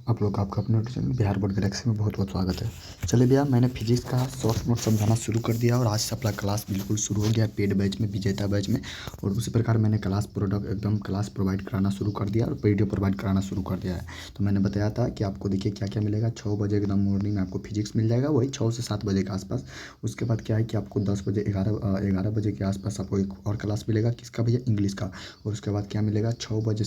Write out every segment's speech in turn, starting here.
आप लोग का आपका अपने YouTube channel Bihar board Galaxy में बहुत बहुत स्वागत है। चलिए भैया, मैंने फिजिक्स का शॉर्ट नोट समझाना शुरू कर दिया और आज से अपना क्लास बिल्कुल शुरू हो गया पेड बैच में, विजेता बैच में। और उसी प्रकार मैंने क्लास प्रोवाइड कराना शुरू कर दिया और वीडियो प्रोवाइड कराना शुरू कर दिया है। तो मैंने बताया था कि आपको देखिए क्या क्या मिलेगा। 6 बजे एकदम मॉर्निंग में आपको फिजिक्स मिल जाएगा, वही 6 से 7 बजे के आसपास। उसके बाद क्या है कि आपको 10 बजे 11 बजे के आसपास आपको एक और क्लास मिलेगा, किसका भैया, इंग्लिश का। और उसके बाद क्या मिलेगा, 6 बजे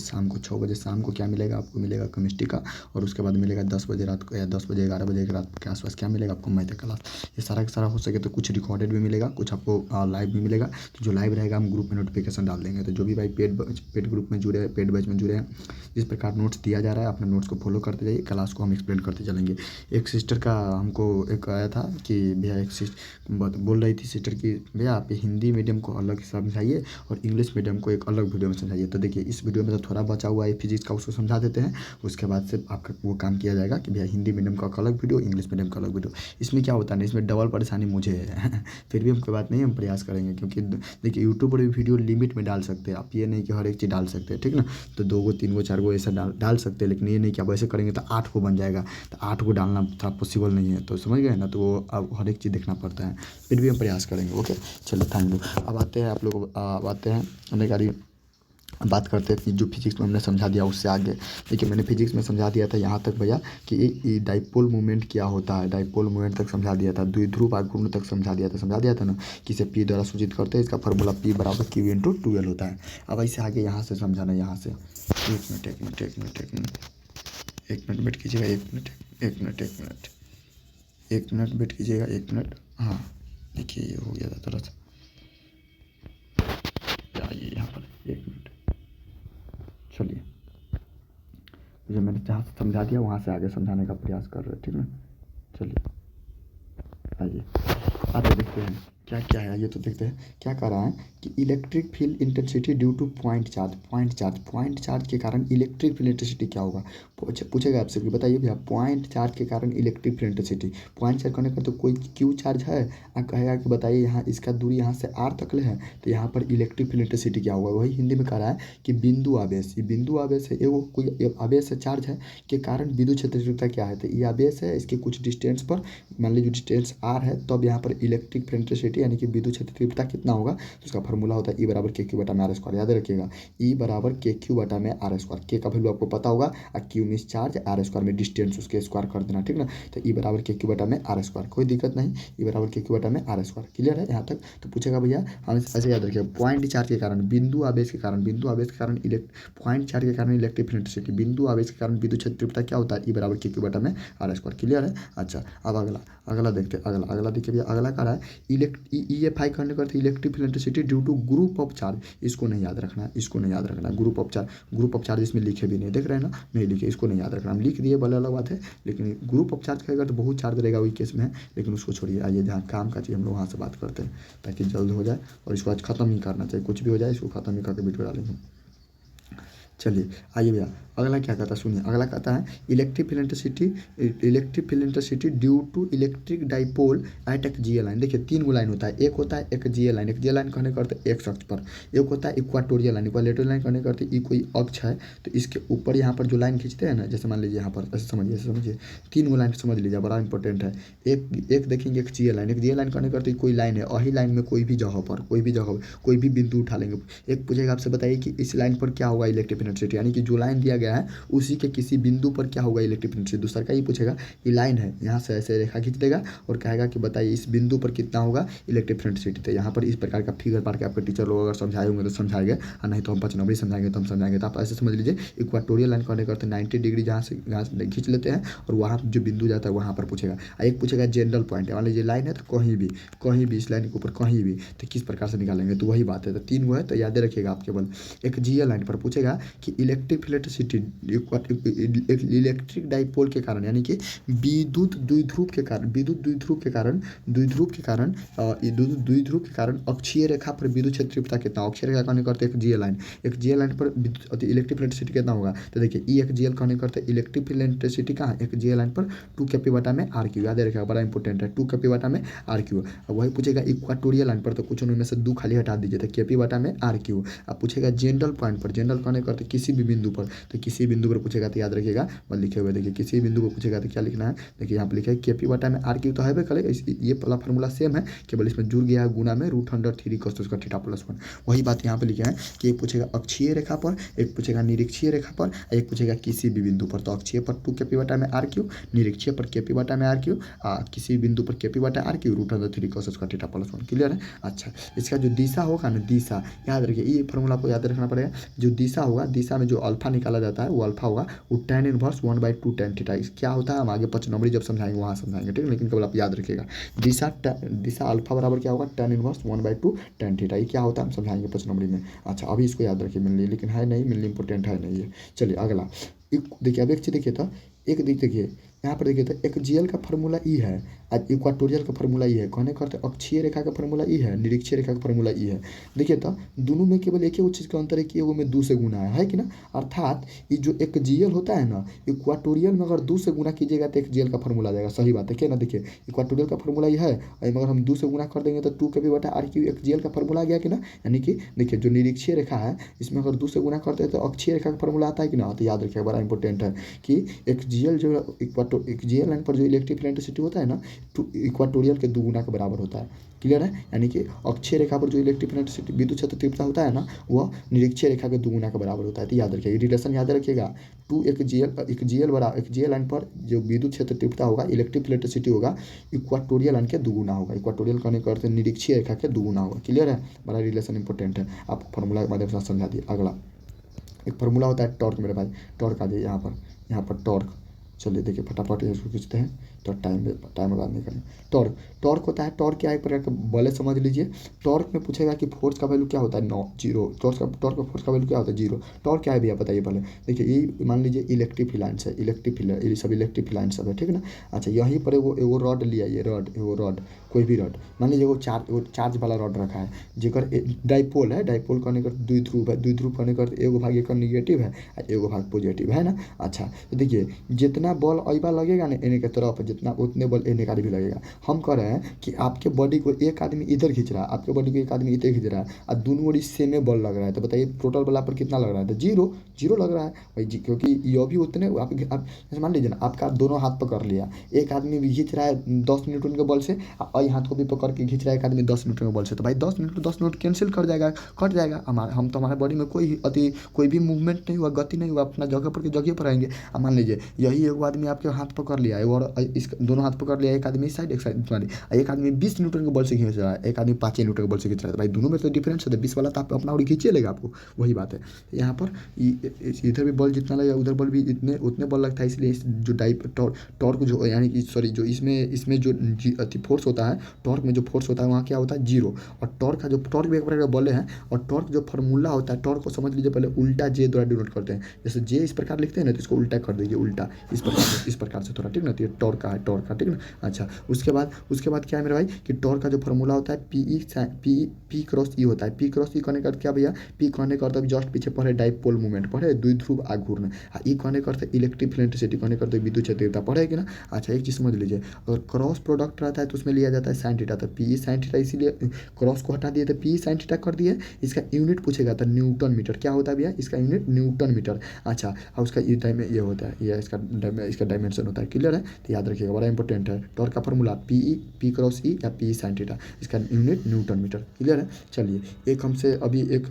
शाम को क्या मिलेगा, आपको मिलेगा केमिस्ट्री का। और उसके बाद मिलेगा 10 बजे रात को, या 10 बजे 11 बजे के रात के आसपास क्या मिलेगा आपको, मैथ क्लास। ये सारा का सारा हो सके तो कुछ रिकॉर्डेड भी मिलेगा, कुछ आपको लाइव भी मिलेगा। तो जो लाइव रहेगा हम ग्रुप में नोटिफिकेशन डाल देंगे। तो जो भी भाई पेड ग्रुप में जुड़े हैं, पेड बैच में जुड़े हैं, जिस प्रकार नोट्स दिया जा रहा है अपने नोट्स को फॉलो करते जाइए, क्लास को हम एक्सप्लेन करते चलेंगे। एक सिस्टर का हमको एक आया था कि भैया, एक बोल रही थी सिस्टर की, भैया आप हिंदी मीडियम को अलग समझाइए और इंग्लिश मीडियम को एक अलग वीडियो में समझाइए। तो देखिए, इस वीडियो में तो थोड़ा बचा हुआ है फिजिक्स का, उसको समझा देते हैं। उसके बाद से आपका वो काम किया जाएगा कि भैया हिंदी मीडियम का अलग वीडियो, इंग्लिश मीडियम का अलग वीडियो। इसमें क्या होता है ना, इसमें डबल परेशानी मुझे है फिर भी हम कोई बात नहीं, हम प्रयास करेंगे। क्योंकि देखिए, यूट्यूब पर भी वीडियो लिमिट में डाल सकते हैं आप, ये नहीं कि हर एक चीज़ डाल सकते हैं, ठीक ना। तो 2 गो 3 गो 4 गो ऐसा डाल सकते हैं, लेकिन ये नहीं कि आप ऐसे करेंगे तो 8 को बन जाएगा। तो 8 को डालना थोड़ा पॉसिबल नहीं है, तो समझ गए ना। तो वो अब हर एक चीज़ देखना पड़ता है, फिर भी हम प्रयास करेंगे। ओके, चलिए थैंक यू। अब आते हैं आप लोग, अब आते हैं हमें गाड़ी, बात करते हैं कि जो फिजिक्स में हमने समझा दिया उससे आगे। देखिए, मैंने फिजिक्स में समझा दिया था यहाँ तक भैया कि ये डाइपोल मूवमेंट क्या होता है, डाइपोल मूवमेंट तक समझा दिया था, द्विध्रुव आघूर्ण तक समझा दिया था ना, कि इसे पी द्वारा सूचित करते हैं। इसका फार्मूला पी बराबर Q/12 होता है। अब ऐसे आगे यहाँ से समझाना, यहाँ से एक मिनट वेट कीजिएगा, एक मिनट वेट कीजिएगा, 1 मिनट। हाँ, देखिए ये हो गया था थोड़ा सा, आइए यहाँ पर 1 मिनट। चलिए, जो मैंने जहाँ से समझा दिया वहाँ से आगे समझाने का प्रयास कर रहे हैं, ठीक है। चलिए आइए, आगे देखते हैं क्या क्या है। ये तो देखते हैं क्या कह रहा है कि electric field intensity due two point charge के कारण इलेक्ट्रिक फील्ड इंटेंसिटी क्या होगा। पूछेगा आपसे कि बताइए भैया, पॉइंट चार्ज के कारण electric field intensity, point charge करने का तो कोई क्यू चार्ज है। आप कहेगा कि बताइए यहाँ इसका दूरी यहाँ से आर तक ले है, तो यहाँ पर इलेक्ट्रिक फील्ड इंटेंसिटी क्या होगा। वही हिंदी में कह रहा है कि बिंदु आवेश, ये बिंदु आवेश है, वो कोई आवेश है, चार्ज है, के कारण विद्युत क्षेत्र तीव्रता क्या है। तो ये आवेश है, इसके कुछ डिस्टेंस पर, मान लीजिए डिस्टेंस आर है, तब यहाँ पर इलेक्ट्रिक फील्ड इंटेंसिटी यानी कि विद्युत क्षेत्र तीव्रता कितना होगा। तो उसका फार्मूला होता है E बराबर KQ/R²। याद रखिएगा, E बराबर KQ/R²। के का वैल्यू आपको पता होगा, और क्यू मीन्स चार्ज, R² में डिस्टेंस, उसके स्क्वायर कर देना, ठीक ना। तो E बराबर KQ/R², कोई दिक्कत नहीं, E बराबर KQ/R²। क्लियर है यहाँ तक। तो पूछेगा भैया, हम ऐसे याद रखिएगा, पॉइंट चार्ज के कारण, बिंदु आवेश के कारण, पॉइंट चार्ज के कारण इलेक्ट्रिक फील्ड इंटेंसिटी, बिंदु आवेश के कारण विद्युत क्षेत्र तीव्रता क्या होता है, E बराबर KQ/R²। क्लियर है। अच्छा, अब अगला देखते हैं। अगला देखिए भैया, अगला कह रहा है EFI करने का अर्थ electric field intensity due to group of charge. इसको नहीं याद रखना है, ग्रुप ऑफ चार्ज इसमें लिखे भी नहीं, देख रहे हैं ना, नहीं लिखे, इसको नहीं याद रखना। हम लिख दिए भले अलग बात है, लेकिन ग्रुप ऑफ चार्ज कहेगा तो बहुत चार्ज रहेगा वही केस में है, लेकिन उसको छोड़िए। आइए ध्यान, काम का चीज़ हम लोग वहाँ से बात करते हैं ताकि जल्द हो जाए, और इसको आज खत्म ही करना चाहिए, कुछ भी हो जाए इसको खत्म ही करके वीडियो डालेंगे। चलिए आइए भैया, अगला क्या कहता है सुनिए। अगला कहता है electric field intensity due to electric dipole at एक GL लाइन। देखिए 3 गो लाइन होता है, एक होता है एक GL लाइन, कहने का अर्थ एक्स अक्ष पर, एक होता है इक्वाटोरियल लाइन कहने का अर्थ ये कोई अक्ष है, तो इसके ऊपर यहाँ पर जो लाइन खींचते हैं ना, जैसे मान लीजिए यहाँ पर, ऐसे समझिए 3 गो लाइन समझ लीजिए, बड़ा इंपॉर्टेंट है। एक देखेंगे एक GL लाइन कहने का अर्थ कोई लाइन है, वही लाइन में कोई भी जगह पर कोई भी बिंदु उठा लेंगे। एक पूछेगा आपसे, बताइए कि इस लाइन पर क्या होगा इलेक्ट्रिक इंटेंसिटी, यानी कि जो लाइन दिया गया है उसी के किसी बिंदु पर क्या होगा इलेक्ट्रिक इंटेंसिटी। दूसरा का ये पूछेगा, ये लाइन है, यहाँ से ऐसे रेखा खींच देगा और कहेगा कि बताइए इस बिंदु पर कितना होगा इलेक्ट्रिक इंटेंसिटी। तो यहाँ पर इस प्रकार का फिगर पार के आपके टीचर लोग अगर समझाए होंगे तो समझाएंगे, और नहीं तो हम 5 नंबर समझाएंगे तो हम समझाएंगे। तो आप ऐसे समझ लीजिए, इक्वाटोरियल लाइन कहने का अर्थ 90 डिग्री जहाँ से खींच लेते हैं, और वहाँ जो बिंदु जाता है वहाँ पर पूछेगा। एक पूछेगा जनरल पॉइंट, मान लीजिए लाइन है तो कहीं भी इस लाइन के ऊपर कहीं भी, तो किस प्रकार से निकालेंगे। तो वही बात है, तो 3 वो है, तो याद रखिएगा आप केवल। एक GL लाइन पर पूछेगा कि electric field intensity electric dipole के कारण, यानी कि विद्युत द्विध्रुव के कारण अक्षीय रेखा पर विद्युत क्षेत्र तीव्रता कितना। अक्षीय रेखा कहने करते एक GL लाइन पर इलेक्ट्रिक फील्ड इंटेंसिटी कितना होगा। तो देखिए E एक GL कहने करते इलेक्ट्रिक फील्ड इंटेंसिटी कहाँ है, एक GL लाइन पर 2 याद रखेगा, बड़ा इंपॉर्टेंट है, 2 अब वही पूछेगा इक्वाटोरियल लाइन पर, तो कुछ उनमें से 2 खाली हटा दीजिए, तो KP/RQ। अब पूछेगा जनरल पॉइंट पर, जनरल कहने करते किसी भी बिंदु पर, तो किसी बिंदु पर पूछेगा तो याद रखिएगा बस लिखे हुए देखिए, किसी बिंदु को पूछेगा तो क्या लिखना है, देखिए यहाँ पर लिखा है केपी बटा में आर क्यू तो है कल, ये वाला फार्मूला सेम है, केवल इसमें जुड़ गया है गुना में √3 cos उसका थीटा प्लस 1। वही बात यहाँ पे लिखे हैं कि एक पूछेगा अक्षीय रेखा पर, एक पूछेगा निरीक्षीय रेखा पर, एक पूछेगा किसी भी बिंदु पर। तो अक्षीय पर 2 केपी बटा में आर क्यू, निरीक्षीय पर केपी बटा में आर क्यू, किसी बिंदु पर केपी बटा आर क्यू √3 cos उसका थीटा प्लस 1। क्लियर है। अच्छा, इसका जो दिशा होगा ना, दिशा याद रखिए, ये फॉर्मूला को याद रखना पड़ेगा। जो दिशा होगा, दिशा में जो अल्फा निकाला जाता है वो अल्फा होगा वो tan इनवर्स 1/2 tan थीटा। क्या होता है हम आगे 5 नंबर जब समझाएंगे वहाँ समझाएंगे, ठीक है, लेकिन केवल आप याद रखिएगा दिशा अल्फा बराबर क्या होगा tan इनवर्स 1/2 tan थीटा। ये क्या होता है हम समझाएंगे 5 नंबर में। अच्छा, अभी इसको याद रखिए मिलनी, लेकिन है नहीं मिलनी, इंपॉर्टेंट है नहीं है। चलिए अगला देखिए, अब एक चीज़ देखिए तो एक देखिए यहाँ पर देखिए तो एक जीएल का फार्मूला ई है और इक्वाटोरियल का फार्मूला ई है। कहने करते अक्षीय रेखा का फार्मूला ई है, निरीक्षीय रेखा का फार्मूला ई है। देखिए तो दोनों में केवल एक ही चीज़ का अंतर है कि वो में 2 से गुना है कि ना। अर्थात ये जो एक जीएल होता है ना, इक्वाटोरियल में अगर 2 से गुना कीजिएगा तो एक जीएल का फार्मूला आ जाएगा। सही बात है क्या ना। देखिए इक्वाटोरियल का फार्मूला ये है, अगर हम 2 से गुना कर देंगे तो 2 केपी बटा आर क्यू एक जीएल का फार्मूला आ गया कि ना। यानी कि देखिए जो निरीक्षीय रेखा है इसमें अगर 2 से गुना करते हैं तो अक्षीय रेखा का फार्मूला आता है कि ना। तो याद रखिएगा बड़ा इंपॉर्टेंट है कि एक जीएल जो एक जीएल लाइन पर जो इलेक्ट्रिक इलेक्ट्रिसिटी होता है ना, इक्वाटोरियल के 2 गुना के बराबर होता है। क्लियर है। यानी कि अक्षीय रेखा पर जो इलेक्ट्रिक इलेक्ट्रिसिटी विद्युत क्षेत्र तीव्रता होता है ना, वह निरीक्षीय रेखा के 2 गुना के बराबर होता है। तो याद रखिएगा रिलेशन याद रखिएगा। एक जीएल लाइन पर जो विद्युत क्षेत्र तीव्रता होगा, इलेक्ट्रिक इलेक्ट्रिसिटी होगा, इक्वाटोरियल लाइन के 2 गुना होगा। इक्वाटोरियल करने का अर्थ निरीक्षीय रेखा के 2 गुना होगा। क्लियर है। बड़ा रिलेशन इंपॉर्टेंट है, आप फॉर्मूला के माध्यम से समझा दिए। अगला एक फार्मूला होता है टॉर्क मेरे भाई, टॉर्क आ जाइए यहाँ पर टॉर्क। चलिए देखिए फटाफट इसको खींचते हैं तो टाइम बर्बाद नहीं करें। टॉर्क होता है, टॉर्क क्या है एक प्रकार का बल है, समझ लीजिए। टॉर्क में पूछेगा कि फोर्स का वैल्यू क्या होता है, 0। टॉर्क का फोर्स का वैल्यू क्या होता है, 0। टॉर्क क्या है भैया बताइए पहले। देखिए ये मान लीजिए इलेक्ट्रिक फिलांस है, ये सब इलेक्ट्रिक फिलांस सब है, ठीक है ना। अच्छा, यहीं पर एगो रॉड लिया, ये रॉड कोई भी रॉड मान लीजिए वो चार्ज वाला रॉड रखा है, जेकर डाइपोल है। डाइपोल करने कर द्विध्रुव है, द्विध्रुव करने कर एगो भाग एक निगेटिव है और एगो भाग पॉजिटिव है ना। अच्छा, तो देखिए जितना बल अइबा लगेगा ना एने के तरफ, जितना उतने बल एने का भी लगेगा। हम कह रहे हैं कि आपके बॉडी को एक आदमी इधर खींच रहा है, आपके बॉडी को एक आदमी इधर खींच रहा है और दोनों बॉडी सेम बल लग रहा है। तो बताइए टोटल बल पर कितना लग रहा है, तो 0 लग रहा है भाई जी, क्योंकि ये भी उतने आप जैसे मान लीजिए ना आपका दोनों हाथ पकड़ लिया, एक आदमी भी खींच रहा है 10 न्यूटन के बल से और हाथ को भी पकड़ के खींच रहा है एक आदमी 10 न्यूटन के बल से, तो भाई 10 न्यूटन कैंसिल कर जाएगा, कट जाएगा। हम तो हमारे बॉडी में कोई भी मूवमेंट नहीं हुआ, गति नहीं हुआ, अपना जगह पर की जगह पर आएंगे। अब मान लीजिए यही एक आदमी आपके हाथ पकड़ लिया है और इस दोनों हाथ पकड़ लिया, एक आदमी इस साइड एक साइड, एक आदमी 20 न्यूटन के बल से खींच रहा है, एक आदमी 5 न्यूटन के बल से खींच रहा है। भाई दोनों में तो डिफरेंस है, 20 वाला तो आप अपना और खींचे लेगा आपको। वही बात है यहाँ पर, इधर भी बल जितना लगेगा उधर बल भी उतने बल लगता है। इसलिए जो टॉर्क जो यानी कि सॉरी जो इसमें जो फोर्स होता है, टॉर्क में जो फोर्स होता है वहाँ क्या होता है 0। और टॉर्क भी एक प्रकार का बल है। और टॉर्क जो फार्मूला होता है, टॉर्क को समझ लीजिए पहले उल्टा जे द्वारा डिनोट करते हैं। जैसे जे इस प्रकार लिखते हैं ना, तो इसको उल्टा कर दीजिए, उल्टा इस प्रकार से थोड़ा, ठीक ना। तो ये टॉर्क का ठीक ना। अच्छा, उसके बाद क्या है मेरे भाई कि टॉर्क का जो फार्मूला होता है पी क्रॉस ई होता है। पी क्रॉस ई कहने का क्या भैया, पी कहने का अर्थ जस्ट पीछे पढ़े डाइपोल मूवमेंट पढ़े, द्विध्रुव आघूर्ण। ई कहने का अर्थ इलेक्ट्रिक इलेक्ट्रिसिटी कहने का अर्थ विद्युत क्षेत्रता पढ़े कि ना। अच्छा, एक चीज़ समझ लीजिए, अगर क्रॉस प्रोडक्ट रहता है तो उसमें लिया जाता है साइन थीटा। तो पी साइन थीटा, इसीलिए क्रॉस को हटा दिए तो पी साइन थीटा कर दिए। इसका यूनिट पूछेगा तो न्यूटन मीटर। क्या होता है भैया, इसका यूनिट न्यूटन मीटर। अच्छा, और उसका ये होता है, ये इसका डायमेंशन होता है। क्लियर है। तो याद रखिएगा बड़ा इंपॉर्टेंट है। टॉर्क का फॉर्मूला पी क्रॉस ई या पी साइन थीटा, इसका यूनिट न्यूटन मीटर। क्लियर है। चलिए एक हमसे अभी एक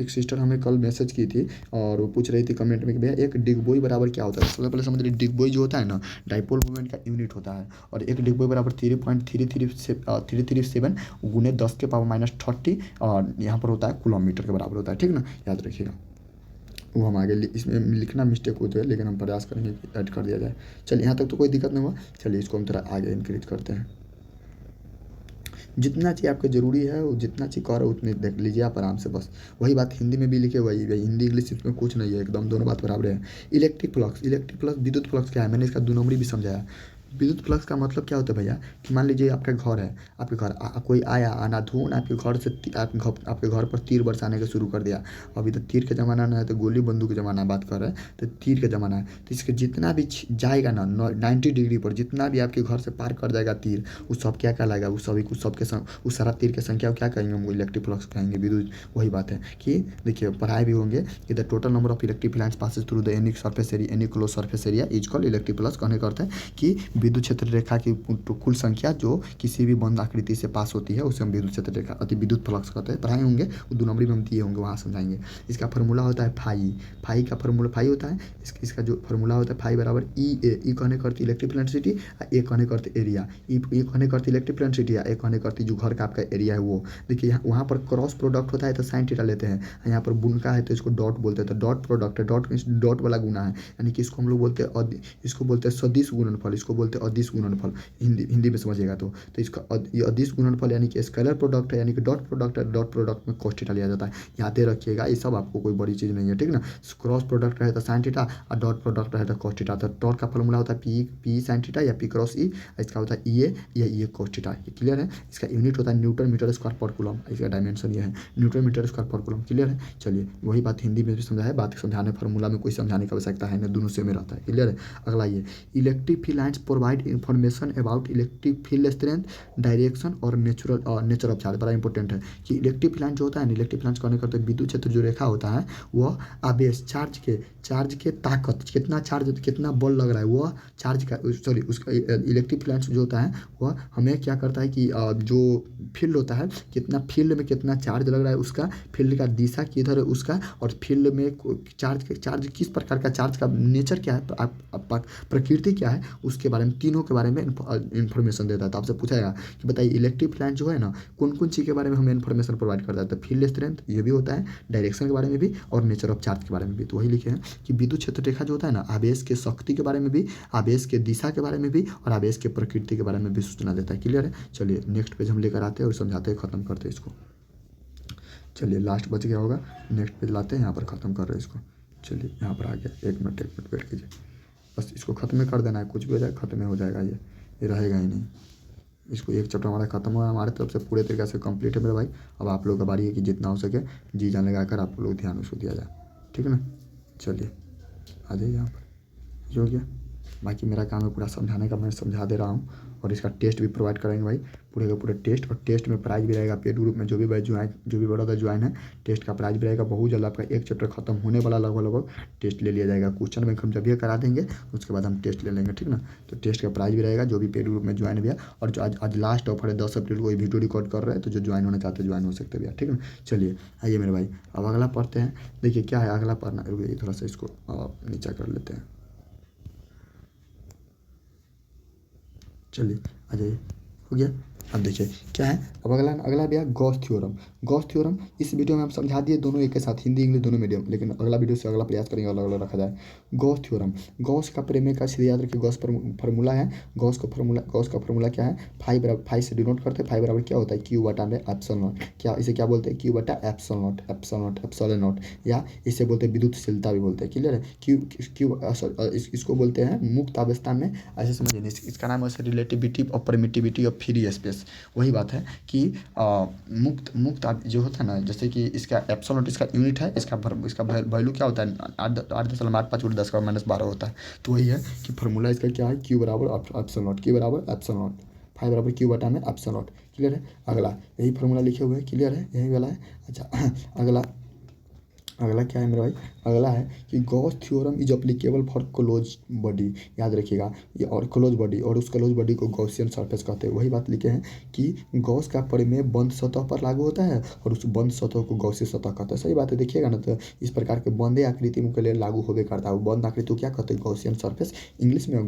सिस्टर हमें कल मैसेज की थी और वो पूछ रही थी कमेंट में कि भैया एक डिगबोई बराबर क्या होता है। सबसे पहले समझ लीजिए डिगबोई जो होता है ना, डाइपोल मूवमेंट का यूनिट होता है। और एक डिगबोई बराबर 3.337 गुने 10⁻30 और यहाँ पर होता है कूलम मीटर के बराबर होता है, ठीक ना। याद रखिएगा। वो हम आगे इसमें लिखना मिस्टेक होती है, लेकिन हम प्रयास करेंगे कि ऐड कर दिया जाए। चलिए यहाँ तक तो कोई दिक्कत नहीं हुआ। चलिए इसको हम थोड़ा आगे इंक्रीज करते हैं। जितना चीज़ आपको ज़रूरी है वो जितना चीज़ कर उतने देख लीजिए आप आराम से। बस वही बात हिंदी में भी लिखे, वही हिंदी इंग्लिश इसमें कुछ नहीं है, एकदम दोनों बात बराबर है। इलेक्ट्रिक फ्लक्स विद्युत फ्लक्स क्या है, मैंने इसका 2 नंबरी भी समझाया। विद्युत फ्लक्स का मतलब क्या होता है भैया कि मान लीजिए आपका घर है, आपके घर कोई आया अंधाधुंध आपके घर से आपके घर पर तीर बरसाने का शुरू कर दिया। अभी तो तीर का ज़माना ना है, तो गोली बंदूक का ज़माना बात कर रहे हैं, तो तीर का ज़माना है। तो इसके जितना भी जाएगा ना 90 डिग्री पर जितना भी आपके घर से पार कर जाएगा तीर, उस सब क्या कहलाएगा, उस सभी कुछ सबके उस सारा तीर की संख्या को क्या कहेंगे, हम इलेक्ट्रिक फ्लक्स कहेंगे, विद्युत। वही बात है कि देखिए पढ़ाए भी होंगे कि the total number of electric lines passes through the any surface area, any close surface area is called electric flux. कहने का अर्थ है कि विद्युत क्षेत्र रेखा की कुल संख्या जो किसी भी बंद आकृति से पास होती है उसे हम विद्युत क्षेत्र रेखा अति विद्युत फ्लक्स कहते हैं। पढ़ाए होंगे, वो 2 नंबरी में हम दिए होंगे, वहाँ समझाएंगे। इसका फार्मूला होता है फाई। फाई का फार्मूला फाई होता है, इसका जो फार्मूला होता है फाई बराबर ई ए। ई कहने करती इलेक्ट्रिक इलेक्ट्रिसिटी, ए कहने करती एरिया। ई कहने करती इलेक्ट्रिक इलेक्ट्रिसिटी, ए कहने करती जो घर का आपका एरिया है वो। देखिए वहाँ पर क्रॉस प्रोडक्ट होता है तो साइन थीटा लेते हैं, यहाँ पर बुनका है तो इसको डॉट बोलते हैं, तो डॉट प्रोडक्ट है, डॉट वाला गुना है, यानी कि इसको हम लोग बोलते हैं इसको बोलते हैं सदिश गुणनफल, इसको बोलते हैं अदिश गुणनफल। हिंदी में समझिएगा तो इसका ये अदिश गुणनफल यानी कि स्केलर प्रोडक्ट है, यानी कि डॉट प्रोडक्ट है, डॉट प्रोडक्ट में cos थीटा लिया जाता है। याद रखिएगा, ये सब आपको कोई बड़ी चीज़ नहीं है, ठीक ना। क्रॉस प्रोडक्ट रहे तो साइन थीटा और डॉट प्रोडक्ट रहे तो cos थीटा। तो डॉट का फॉर्मूला होता है पी साइन थीटा या पी क्रॉस ई, इसका होता है ई ए या ई ए cos थीटा। ये क्लियर है। इसका यूनिट होता है न्यूटन मीटर स्क्वायर पर कूलम, इसका डायमेंशन ये है न्यूटन मीटर स्क्वायर पर कूलम। क्लियर है। चलिए वही बात हिंदी में भी समझा है, बात समझाने फार्मूला में कोई समझाने की आवश्यकता है ना, दोनों से में रहता है। क्लियर है। अगला ये electric field lines provide information about electric field strength, direction और नेचर ऑफ चार्ज। बड़ा इंपॉर्टेंट है कि इलेक्ट्रिक फील्ड लाइन जो होता है ना, इलेक्ट्रिक फील्ड लाइन्स कहने करते विद्युत क्षेत्र जो रेखा होता है वह आवेश चार्ज के ताकत, कितना चार्ज कितना बल लग रहा है वह चार्ज का सॉरी उसका इलेक्ट्रिक फील्ड लाइन्स जो होता है वह हमें क्या करता है कि जो फील्ड होता है कितना फील्ड में कितना चार्ज लग रहा है, उसका फील्ड का दिशा किधर है उसका, और फील्ड में चार्ज किस प्रकार का, चार्ज का नेचर क्या है, प्रकृति क्या है, उसके बारे में तीनों के बारे में इन्फॉर्मेशन देता है। तो आपसे पूछाएगा कि बताइए इलेक्ट्रिक लाइन जो है ना कौन कौन चीज़ के बारे में हमें इन्फॉर्मेशन प्रोवाइड करता है, तो फील्ड स्ट्रेंथ ये भी होता है, डायरेक्शन के बारे में भी और नेचर ऑफ चार्ज के बारे में भी। तो वही लिखे हैं कि विद्युत क्षेत्र रेखा जो होता है ना आवेश के शक्ति के बारे में भी, आवेश के दिशा के बारे में भी और आवेश के प्रकृति के बारे में भी सूचना देता है। क्लियर है। चलिए नेक्स्ट पेज हम लेकर आते हैं और समझाते हैं, खत्म करते हैं इसको। चलिए लास्ट बच गया होगा, नेक्स्ट पेज लाते हैं, यहाँ पर ख़त्म कर रहे हैं इसको। चलिए यहाँ पर आ गया, एक मिनट वेट कीजिए, बस इसको ख़त्म कर देना है, कुछ भी हो जाए ख़त्म हो जाएगा, ये रहेगा ही नहीं। इसको एक चैप्टर हमारा खत्म हुआ, हमारे तरफ से पूरे तरीके से कंप्लीट है मेरे भाई। अब आप लोग का बारी है कि जितना हो सके जी जान लगा कर आप लोग ध्यान उसको दिया जाए, ठीक है ना। चलिए आ जाइए यहाँ पर, ये हो गया। बाकी मेरा काम है पूरा समझाने का, मैं समझा दे रहा हूँ और इसका टेस्ट भी प्रोवाइड कराएंगे भाई, पूरे का पूरा टेस्ट, और टेस्ट में प्राइज भी रहेगा पेड ग्रुप में। जो भी भाई जो भी बड़ा था ज्वाइन है, टेस्ट का प्राइज भी रहेगा बहुत जल्द। आपका एक चैप्टर खत्म होने वाला लगभग टेस्ट ले लिया जाएगा। क्वेश्चन बैंक हम जब भी करा देंगे उसके बाद हम टेस्ट ले लेंगे, ठीक ना। तो टेस्ट का प्राइज भी रहेगा जो भी पेड ग्रुप में ज्वाइन भैया। और जो आज लास्ट ऑफर है 10 अप्रैल को वीडियो रिकॉर्ड कर रहे हैं, तो जो ज्वाइन होना चाहते हैं ज्वाइन हो सकते हैं भैया, ठीक है। चलिए आइए मेरे भाई, अब अगला पढ़ते हैं। देखिए क्या है अगला पढ़ना, थोड़ा सा इसको नीचा कर लेते हैं। चलिए आ जाइए, हो गया। अब देखिए क्या है, अब अगला भैया गॉस थ्योरम। गॉस थ्योरम इस वीडियो में हम समझा दिए दोनों एक के साथ, हिंदी इंग्लिश दोनों मीडियम, लेकिन अगला वीडियो से अगला प्रयास करेंगे अलग अलग रखा जाए। गॉस थ्योरम, गॉस का प्रेमे का सीधे याद रखिए, गॉस फार्मूला है, गॉस का फार्मूला क्या है, फाइव से डिनोट करते हैं। फाइव बराबर क्या होता है, क्यू बटा में एप्सिलॉन नॉट। क्या इसे क्या बोलते हैं, क्यू बटा एप्सिलॉन नॉट, या इसे बोलते हैं विद्युतशीलता भी बोलते हैं। क्लियर है। इसको बोलते हैं मुक्त अवस्था में, ऐसे समझिए इसका नाम है रिलेटिविटी और परमिटिविटी ऑफ फ्री स्पेस। वही बात है कि मुक्त जो होता है ना, जैसे कि इसका एप्सिलॉन इसका यूनिट है, इसका वैल्यू क्या होता है 8.85 होता है। तो वही है कि फार्मूला इसका क्या है, क्यू बराबर एप्सिलॉन, फाइव बराबर क्यू बटा में एप्सिलॉन। क्लियर है। अगला यही फार्मूला लिखे हुए हैं, क्लियर है, यही वाला है। अच्छा अगला क्या है मेरे भाई, अगला है कि Gauss theorem is applicable for close body. याद रखिएगा ये, और क्लोज बॉडी, और उस क्लोज बॉडी को गॉसियन सरफेस कहते हैं। वही बात लिखे हैं कि गॉस का प्रमेय बंद सतह पर लागू होता है और उस बंद सतह को गॉसियन सतह कहते हैं। सही बात है, देखिएगा ना, तो इस प्रकार के बंदे आकृति के लिए लागू होवे करता है। वो बंद आकृति को क्या कहते हैं, गॉसियन सरफेस। इंग्लिश में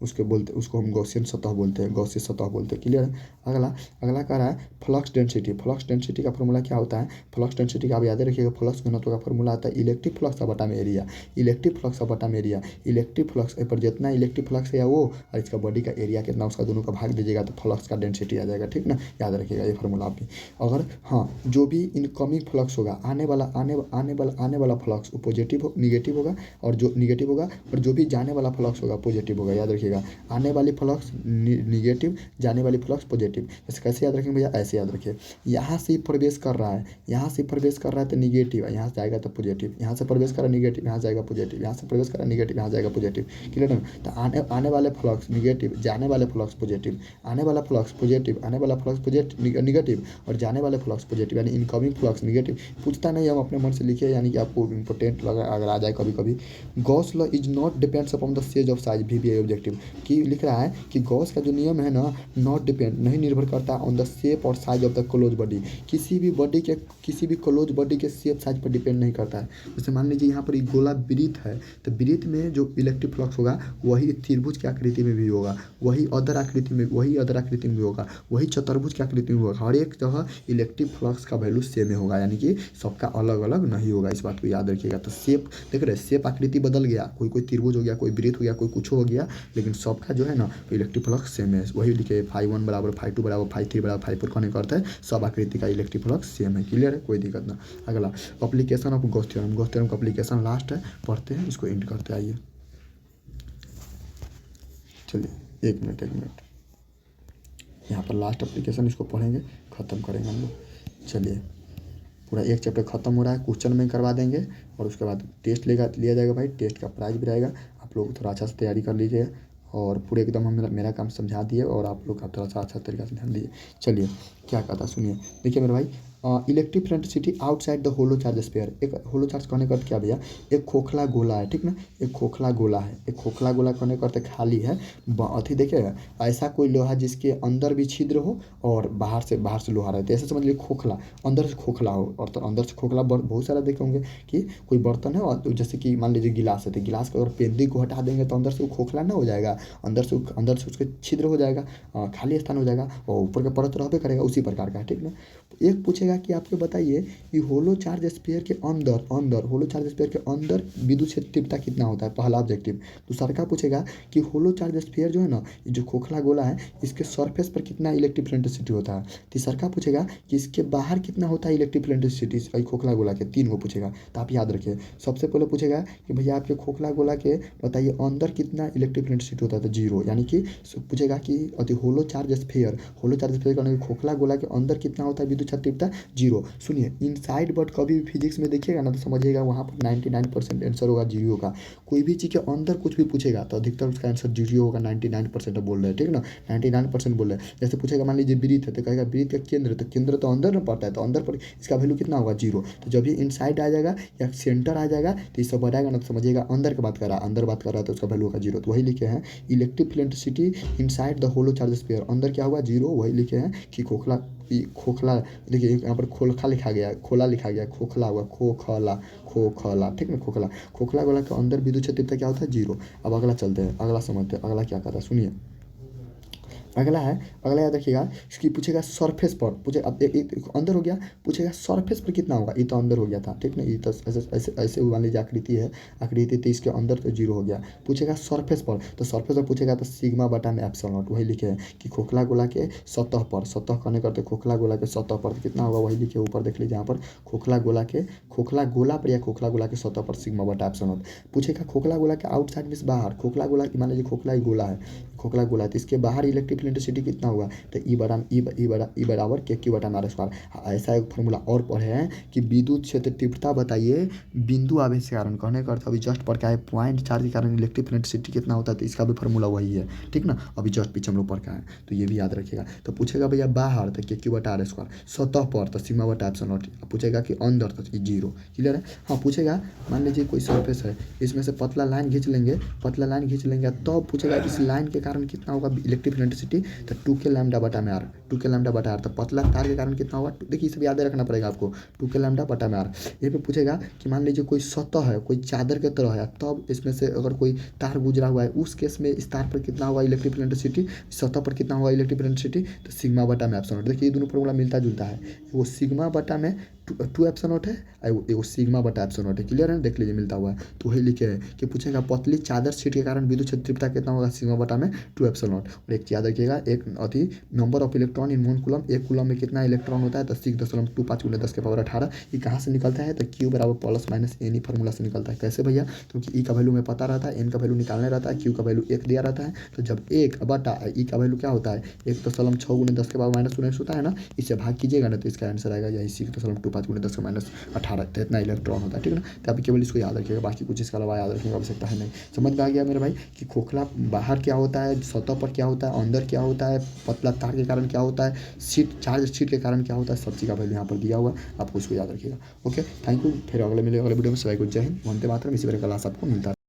उसको हम गॉसियन सतह बोलते हैं, गॉसियन सतह बोलते हैं। क्लियर है। अगला कह रहा है फ्लक्स डेंसिटी। फ्लक्स डेंसिटी का फॉर्मूला क्या होता है, फ्लक्स डेंसिटी का आप याद रखिएगा, फ्लक्स घनत्व का फॉर्मूला आता है इलेक्ट्रिक फ्लक्स का बटा में एरिया, इलेक्ट्रिक फ्लक्स का बटा में एरिया, इलेक्ट्रिक फ्लक्स पर जितना इलेक्ट्रिक फ्लक्स है वो और इसका बॉडी का एरिया कितना उसका दोनों का भाग दीजिएगा तो फ्लक्स का डेंसिटी आ जाएगा। ठीक ना, याद रखिएगा ये फार्मूला आपकी। अगर हाँ जो भी इनकमिंग फ्लक्स होगा आने वाला फ्लक्स वो पॉजिटिव निगेटिव होगा और जो निगेटिव होगा, और जो भी जाने वाला फ्लक्स होगा पॉजिटिव होगा। याद रखिएगा आने वाली फ्लक्स निगेटिव, जाने वाली फ्लक्स पॉजिटिव। जैसे कैसे याद रखेंगे भैया, ऐसे याद रखिए, यहाँ से प्रवेश कर रहा है, यहाँ से प्रवेश कर रहा है तो निगेटिव, यहाँ से जाएगा तो पॉजिटिव, यहाँ से प्रवेश कर रहा है निगेटिव, यहाँ जाएगा पॉजिटिव, यहाँ से प्रवेश कर रहा है निगेटिव, यहाँ जाएगा पॉजिटिव। क्लियर है। तो आने वाले फ्लक्स निगेटिव, जाने वाले फ्लक्स पॉजिटिव, आने वाला फ्लक्स पॉजिटिव, आने वाला फ्लक्स पॉजिटिव निगेटिव और जाने वाले फ्लक्स पॉजिटिव, यानी इनकमिंग फ्लक्स निगेटिव। पूछता नहीं, हम अपने मन से लिखिए, यानी कि आपको इंपॉर्टेंट लगा अगर आ जाए कभी कभी। Gauss law is not depends upon the sage of size VVI objective, कि लिख रहा है कि गॉस का जो नियम है ना, नॉट डिपेंड नहीं निर्भर करता ऑन द शेप और size of the close body, किसी भी बॉडी के किसी भी क्लोज बॉडी के शेप साइज पर डिपेंड नहीं करता है। जैसे मान लीजिए यहाँ पर एक गोला वृत्त है, तो वृत्त में जो इलेक्ट्रिक फ्लक्स होगा वही त्रिभुज की आकृति में भी होगा, वही अदर आकृति में भी होगा, वही चतुर्भुज की आकृति में होगा। हर एक जगह इलेक्ट्रिक फ्लक्स का वैल्यू सेम होगा, यानी कि सबका अलग अलग नहीं होगा। इस बात को याद रखिएगा। तो शेप देख रहे, शेप आकृति बदल गया, कोई त्रिभुज हो गया, कोई वृत्त हो गया, कोई कुछ हो गया, लेकिन सबका जो है ना इलेक्ट्रिक फ्लक्स सेम है। वही लिखे φ1 बराबर φ2 बराबर φ3 बराबर φ4 कहने का अर्थ है सब आकृति का इलेक्ट्रिक फ्लक्स सेम है। क्लियर है, कोई दिक्कत ना। अगला application of Gauss theorem, Gauss theorem का एप्लीकेशन लास्ट है, पढ़ते हैं इसको एंड करते आइए। चलिए एक मिनट यहाँ पर लास्ट एप्लीकेशन, इसको पढ़ेंगे ख़त्म करेंगे हम लोग। चलिए पूरा एक चैप्टर खत्म हो रहा है, क्वेश्चन में करवा देंगे और उसके बाद टेस्ट लिया जाएगा भाई, टेस्ट का प्राइज भी रहेगा। आप लोग थोड़ा अच्छा से तैयारी कर लीजिए और पूरे एकदम हम मेरा काम समझा दिए और आप लोग थोड़ा सा अच्छा तरीका से ध्यान दिए। चलिए क्या कहता सुनिए, देखिए मेरे भाई, electric electricity outside the hollow charge sphere. एक होलो चार्ज कहने का अर्थ क्या भैया, एक खोखला गोला है, ठीक ना, एक खोखला गोला है, एक खोखला गोला कहने का अर्थ खाली है। अथी देखिए ऐसा कोई लोहा जिसके अंदर भी छिद्र हो और बाहर से लोहा रहता है, ऐसे समझ लीजिए खोखला, अंदर से खोखला हो। और तो अंदर से खोखला बहुत सारा देखे होंगे कि कोई बर्तन है और जैसे कि मान लीजिए गिलास है, तो गिलास का अगर पेंदी को हटा देंगे तो अंदर से वो खोखला ना हो जाएगा, अंदर से उसके छिद्र हो जाएगा, खाली स्थान हो जाएगा और ऊपर का परत रहबे करेगा, उसी प्रकार का है, ठीक ना। एक पूछेगा कि आपको बताइए कि होलो चार्ज स्फीयर के अंदर होलो चार्ज स्फीयर के अंदर विद्युत क्षेत्र तीव्रता कितना होता है, पहला ऑब्जेक्टिव। दूसरा का पूछेगा कि होलो चार्ज स्फीयर जो है ना, जो खोखला गोला है, इसके सरफेस पर कितना इलेक्ट्रिक इलेक्ट्रिसिटी होता है। तीसरा का पूछेगा कि इसके बाहर कितना होता है इलेक्ट्रिक इलेक्ट्रिसिटी, खोखला गोला के। तीन को पूछेगा, तो आप याद रखिए। सबसे पहले पूछेगा कि भैया आपके खोखला गोला के बताइए अंदर कितना इलेक्ट्रिक इलेक्ट्रिसिटी होता है, तो जीरो, यानी कि पूछेगा कि होलो चार्ज स्फीयर करने खोखला गोला के अंदर कितना होता है विद्युत क्षेत्र तीव्रता, जीरो। सुनिए इनसाइड बट कभी भी फिजिक्स में देखिएगा ना तो समझिएगा वहाँ पर 99% आंसर होगा जीरो का। कोई भी चीज़ के अंदर कुछ भी पूछेगा तो अधिकतर उसका आंसर जीरो होगा, 99% बोल रहे हैं, ठीक ना, 99% बोल रहे हैं। जैसे पूछेगा मान लीजिए वृत्त है तो कहेगा वृत्त का केंद्र तो अंदर में पड़ता है, तो अंदर पर इसका वैल्यू कितना होगा, जीरो। तो जब भी इनसाइड आ जाएगा या सेंटर आ जाएगा तो इससे बढ़ाएगा ना तो समझिएगा अंदर की बात कर रहा है, अंदर बात कर रहा है तो उसका वैल्यू होगा जीरो। तो वही लिखे हैं electric electricity inside the hollow charge sphere, अंदर क्या होगा, जीरो। वही लिखे हैं कि खोखला देखिए यहाँ पर खोखला लिखा गया, खोला लिखा गया, खोखला हुआ, खोखला, ठीक है, खोखला गोला के अंदर विद्युत क्षेत्र तीव्रता क्या होता है, जीरो। अब अगला चलते हैं, अगला समझते हैं, अगला क्या कहता है सुनिए। अगला याद रखिएगा, इसकी पूछेगा सरफेस पर, पूछे अब एक अंदर हो गया, पूछेगा सरफेस पर कितना होगा, ये तो अंदर हो गया था, ठीक ना, ये तो ऐसे मान लीजिए आकृति तो इसके अंदर तो जीरो हो गया। पूछेगा सरफेस पर, तो सरफेस पर पूछेगा तो सिग्मा बटा में एप्सिलॉन नॉट। वही लिखे हैं कि खोखला गोला के सतह पर, सतह कहने करते खोखला गोला के सतह पर तो कितना होगा, वही लिखे ऊपर देख लीजिए यहाँ पर, खोखला गोला पर या खोखला गोला के सतह पर सिग्मा बटा एप्सिलॉन नॉट। पूछेगा खोखला गोला के आउटसाइड में बाहर, खोखला गोला मान लीजिए खोखला गोला है तो इसके बाहर इलेक्ट्रिक इलेक्ट्रिसिटी कितना हुआ, तो ई बराबर के क्यू बटा आर स्क्वायर। ऐसा एक फॉर्मूला और पढ़े हैं कि विद्युत क्षेत्र तीव्रता बताइए बिंदु आवेश के कारण, कहने का अर्थ अभी जस्ट पढ़ के आए पॉइंट चार्ज के कारण इलेक्ट्रिक इलेक्ट्रिसिटी कितना होता है, तो इसका भी फॉर्मूला वही है, ठीक ना, अभी जस्ट पीछे हम लोग पढ़ के आए, तो ये भी याद रखिएगा। तो पूछेगा भैया बाहर तो के क्यू बटा आर स्क्वायर, सतह पर तो सिग्मा बटा एप्सिलॉन नॉट, पूछेगा कि अंदर तो जीरो। क्लियर है। हाँ पूछेगा मान लीजिए कोई सरफेस है, इसमें से पतला लाइन खींच लेंगे तो पूछेगा इस लाइन के कारण कितना होगा इलेक्ट्रिक इलेक्ट्रिसिटी, तो 2k लैम्डा बटा में आर, 2k लैम्डा बटा आर। तो पतला तार के कारण कितना होगा, देखिए सब याद रखना पड़ेगा आपको, 2k लैम्डा बटा में आर। ये पे पूछेगा कि मान लीजिए कोई सतह है, कोई चादर के तरह है, तब इसमें से अगर कोई तार गुजरा हुआ है, उस केस में इस तार पर कितना होगा इलेक्ट्रिक इलेक्ट्रिसिटी, सतह पर कितना होगा इलेक्ट्रिक इलेक्ट्रिसिटी, तो सिग्मा बटा में एप्सिलॉन नॉट। देखिए ये दोनों फॉर्मूला मिलता जुलता है, वो सिग्मा बटा में टू एप्सिलॉन नॉट है, एगो सिग्मा बटा एप्सिलॉन नॉट है। क्लियर है ना, देख लीजिए मिलता हुआ है। तो वही लिखे है कि पूछेगा पतली चादर शीट के कारण विद्युत क्षेत्र तीव्रता कितना होगा, सिग्मा बटा में 2 एप्सिलॉन नॉट। और एक याद रखिएगा, एक अति number of electron in 1 coulomb, एक कूलम में कितना इलेक्ट्रॉन होता है, तो 6.25 × 10⁻18। ये कहाँ से निकलता है, तो क्यू बराबर प्लस माइनस एन फार्मूला से निकलता है। कैसे भैया, क्योंकि ई का वैल्यू में पता रहता है, एन का वैल्यू निकालने रहता है, क्यू का वैल्यू 1 दिया रहता है। तो जब 1 बटा ई का वैल्यू क्या होता है, 1.6 × 10⁻−19 होता है ना, इससे भाग कीजिएगा ना, तो इसका आंसर आएगा यही 6.25 × 10⁻18। तो इतना इलेक्ट्रॉन होता है, ठीक है ना। तो आप केवल इसको याद रखिएगा, बाकी कुछ इसके अलावा याद रखने की आवश्यकता है नहीं। समझ में आ गया मेरे भाई कि खोखला बाहर क्या होता है, सतह पर क्या होता है, अंदर क्या होता है, पतला तार के कारण क्या होता है, शीट चार्ज शीट के कारण क्या होता है, सब चीज़ का वैल्यू यहाँ पर दिया हुआ है, आपको उसको याद रखिएगा। Okay, thank you. फिर अगले मिले अगले वीडियो में। सभी को जय हिंद, वंदे मातरम। इसी तरह क्लास आपको मिलता है।